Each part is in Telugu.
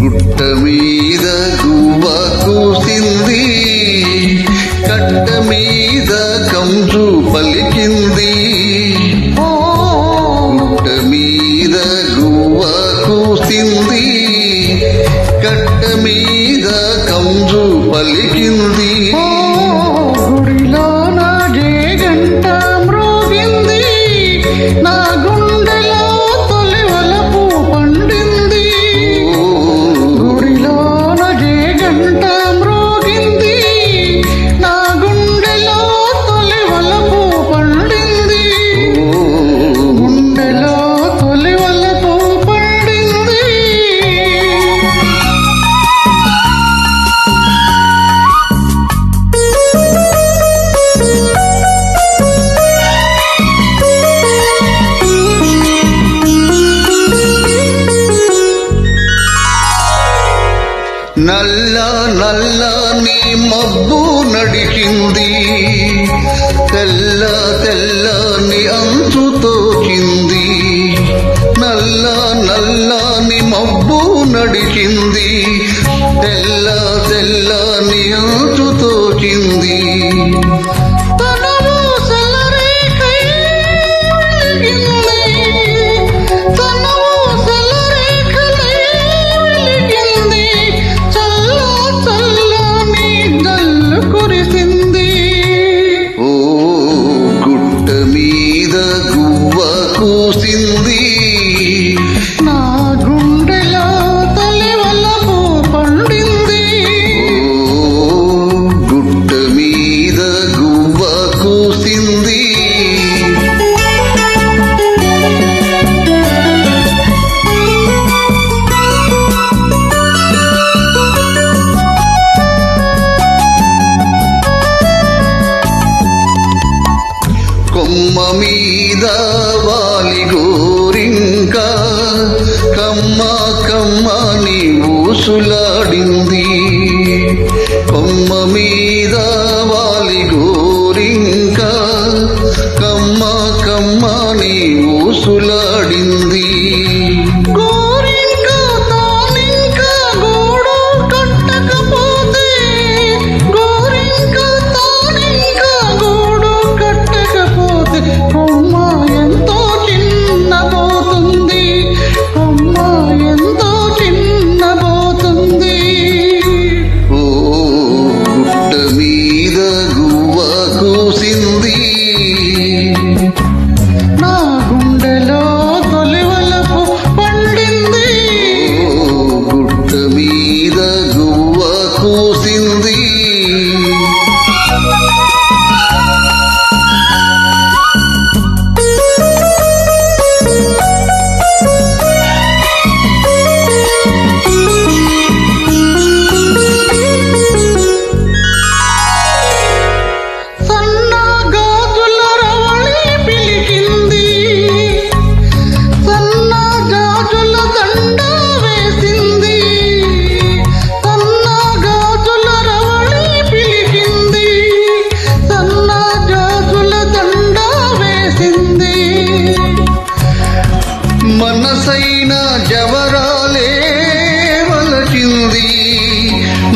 గుట్ట మీద గువ్వ కూసింది, కట్ట మీద కంచు పలికింది. గుట్ట మీద గువ్వ కూసింది, కట్ట మీద కంచు పలికింది. గుడిలో నా జేగంట మ్రోగింది, నా గుండెలో తొలి వలపు పండింది. గుడిలో నా జేగంట మ్రోగింది, నా గుండెలో తొలి వలపు పండింది. గుండెలో తొలి వలపు పండింది. నల్ల నల్లని మబ్బు నడిచింది, తెల్ల తెల్లని అంచు తోచింది. నల్ల నల్లని మబ్బు నడిచింది, తెల్ల తెల్లని అంచు తోచింది. కూసింది, నా గుండెలో తొలి వలపు పండింది. గుట్ట మీద గువ్వ కూసింది. కొమ్మ మీద వాలి గోరింక కమ్మ కమ్మని ఊసులాడింది. కొమ్మ మీద వాలి గోరింక కమ్మ కమ్మని ఊసులాడింది. నా గుండెలో తొలి వలపు పండింది. గుట్ట మీద గువ్వ కూసింది. మనసైన జవరాలే వలచింది,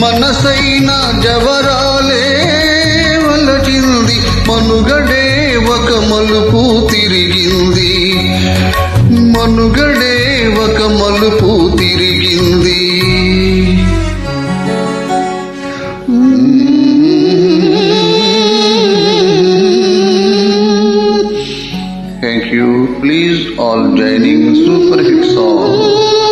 మనసైన జవరాలే వలచింది. మనుగడే ఒక మలుపు తిరిగింది, మనుగడే ఒక మలుపు తిరిగింది. Thank you. Please all joining Super Hit Song.